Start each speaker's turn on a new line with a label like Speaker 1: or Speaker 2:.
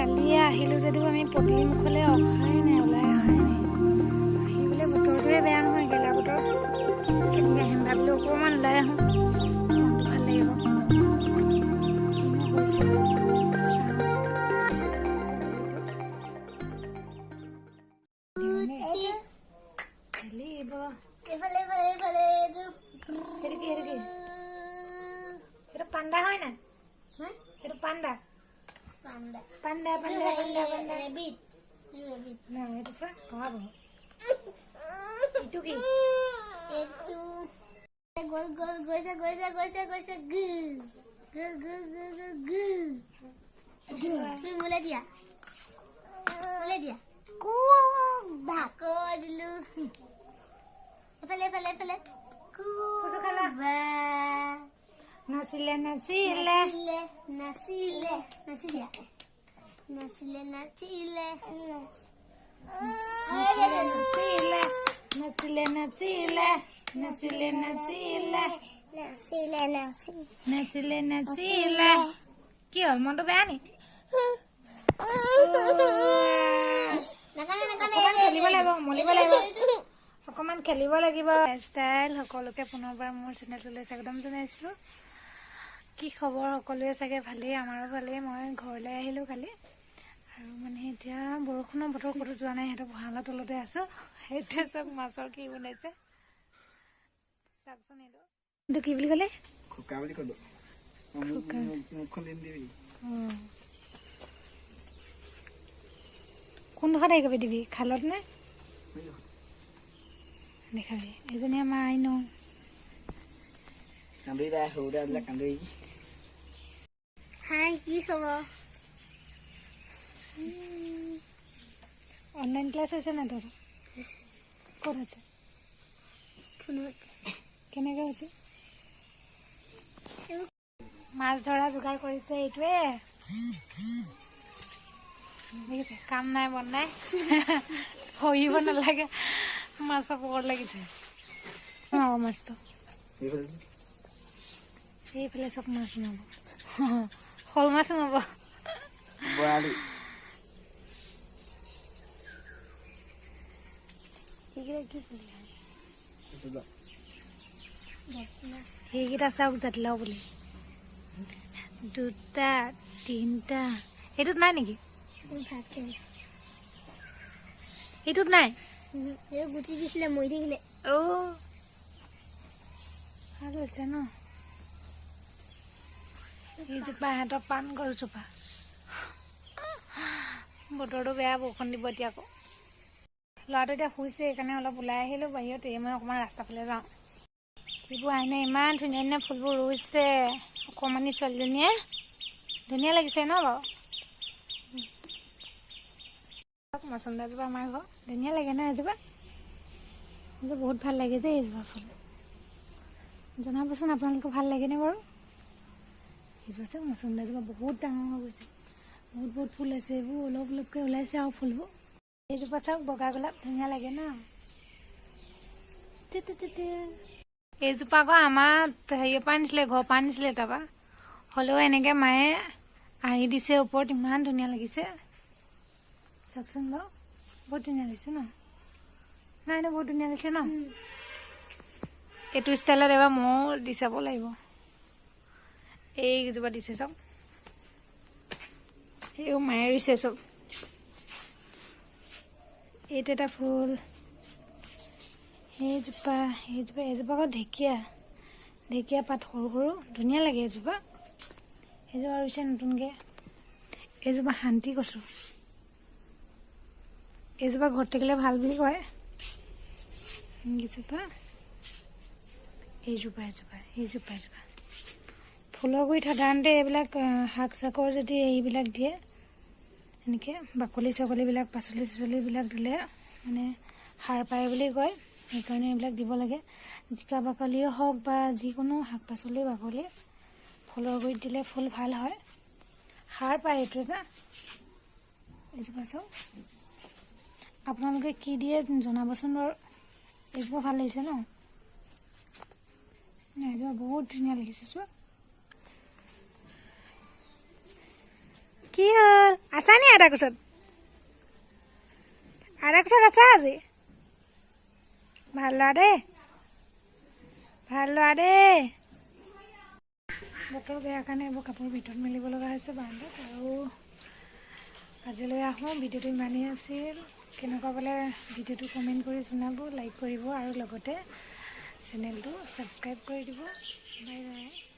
Speaker 1: কালি আহিলোঁ যদিও আমি পদূলি মুখলৈ অহাই নাই, ওলাই অহাই নাই। আহিবলৈ বতৰটোৱে বেয়া নহয়, গেলা বতৰ। কেনেকৈ আহিম ভাবিলোঁ অকণমান ওলাই আহোঁ, মনটো ভাল লাগিব। কিনো হৈছে পাণ্ডা হয় না? সেইটো পাণ্ডা পাণ্ডা পাণ্ডা পাণ্ডা পাণ্ডা ৰেবিট না, এইটো চোৱা কহাব। এইটো কি? এইটো গল গল গৈছে গৈছে গৈছে গৈছে গু গু গু গু গু গু তুমি মোলে দিয়া আকৌ দিলো এফালে এফালে এফালে নাচিলে নাচিলে নাচিলে নাচিলে নাচিলে নাচিলে নাচিলে নাচিলে নাচিলে নাচিলে নাচিলে নাচিলে কি হ'ল মনটো বেয়া নি? খেলিব লাগিব, মলিব লাগিব, অকণমান খেলিব লাগিব। লাইফষ্টাইল সকলোকে পুনৰবাৰ মোৰ চেনেলটোলৈ স্বাগতম জনাইছোঁ। কি খবৰ সকলোৱে? চাগে ভালেই, আমাৰো ভালেই। মই ঘৰলৈ আহিলোঁ কালি আৰু মানে এতিয়া বৰষুণৰ বতৰ ক'তো যোৱা নাই, সিহঁতৰ ভঁৰালৰ তলতে আছোঁ। সেইটোৱে চাওক মাছৰ কি বনাইছে চাওকচোন। এইটো কি বুলি ক'লে? খোকা বুলি ক'লোঁ। কোনডোখৰত আহি কবি দিবি? খালত নে দেখাবি? এজনী আমাৰ আইনো হাই, কি খবৰ? অনলাইন ক্লাছ হৈছে নাই তোৰ? ক'ত আছে? ফোনত। কেনেকৈ হৈছে? মাছ ধৰা যোগাৰ কৰিছে এইটোৱে। দেখিছে, কাম নাই বন নাই, সহিব নালাগে, মাছৰ পকৰত লাগিছে। সোমাব মাছটো এইফালে চব মাছ সোমাব, শ'ল মাছ সোমাব। সেইকেইটা চাওক জাতিলাও বুলি, দুটা তিনিটা। এইটোত নাই নেকি? এইটোত নাই, গুটি দিছিলে মৰি থাকিলে। অ' ভাল হৈছে ন? এইজোপা সিহঁতৰ পাণ গছজোপা। বতৰটো বেয়া, বৰষুণ দিব এতিয়া আকৌ। ল'ৰাটো এতিয়া শুইছে, সেইকাৰণে অলপ ওলাই আহিলোঁ বাহিৰত। মই অকণমান ৰাস্তাৰ ফালে যাওঁ। সেইবোৰ আইনে ইমান ধুনীয়া ধুনীয়া ফুলবোৰ ৰুইছে, অকণমানি ছোৱালীজনীয়ে। ধুনীয়া লাগিছে ন বাৰু? মচন্দাজোপা আমাৰ ঘৰ, ধুনীয়া লাগে ন এজোপা? কিন্তু বহুত ভাল লাগে যে এইজোপা ফুল। জনাবচোন আপোনালোকৰ ভাল লাগেনে বাৰু? এইজোপা চাওক, মচন্দাজোপা বহুত ডাঙৰ হৈ গৈছে, বহুত বহুত ফুল আছে। এইবোৰ অলপ অলপকৈ ওলাইছে আৰু ফুলবোৰ। এইজোপা চাওক, বগা গোলাপ, ধুনীয়া লাগে ন? এইজোপা আকৌ আমাৰ হেৰিৰ পৰা আনিছিলে, ঘৰৰ পৰা আনিছিলে। তাৰপৰা হ'লেও এনেকৈ মায়ে আঁৰি দিছে ওপৰত, ইমান ধুনীয়া লাগিছে চাওকচোন বাৰু। বহুত ধুনীয়া লাগিছে ন? নাই ন, বহুত ধুনীয়া লাগিছে ন? এইটো ষ্টাইলত এবাৰ ময়ো দি চাব লাগিব। এইকেইজোপা দিছে চাওক, এইও মায়ে ৰুইছে চব। এইটো এটা ফুল, এইজোপা এইজোপা এইজোপা আকৌ ঢেকীয়া, ঢেকীয়া পাত সৰু সৰু, ধুনীয়া লাগে এইজোপা। এইজোপা ৰুইছে নতুনকৈ। এইজোপা শান্তি কচু, এইজোপা ঘৰত থাকিলে ভাল বুলি কয়। এইজোপা এইজোপা এজোপা এইজোপা এজোপা ফুলৰ গুৰিত সাধাৰণতে এইবিলাক শাক চাকৰ যদি এইবিলাক দিয়ে, এনেকৈ বাকলি চাকলিবিলাক, পাচলি চাচলিবিলাক দিলে মানে সাৰ পায় বুলি কয়। সেইকাৰণে এইবিলাক দিব লাগে। জিকা বাকলিয়ে হওক বা যিকোনো শাক পাচলি বাকলি ফুলৰ গুৰিত দিলে ফুল ভাল হয়, সাৰ পায় এইটো এটা। এইজোপা চাওক, আপোনালোকে কি দিয়ে জনাবচোন বাৰু। এইজোপা ভাল লাগিছে ন? এইজোপা বহুত ধুনীয়া লাগিছে চোৱা। কি হ'ল? আছা নি আদা কোচত আছা আজি ভাল ল'ৰা দেই বতৰ বেয়া কাৰণে এইবোৰ কাপোৰ ভিতৰত মেলিব লগা হৈছে বাৰান্দাত আৰু আজিলৈ আহোঁ ভিডিঅ'টো ইমানেই আছিল কেনেকুৱা বোলে ভিডিঅ'টো কমেণ্ট কৰি জনাব লাইক কৰিব আৰু লগতে চেনেলটো ছাবস্ক্ৰাইব কৰি দিব বাই বাই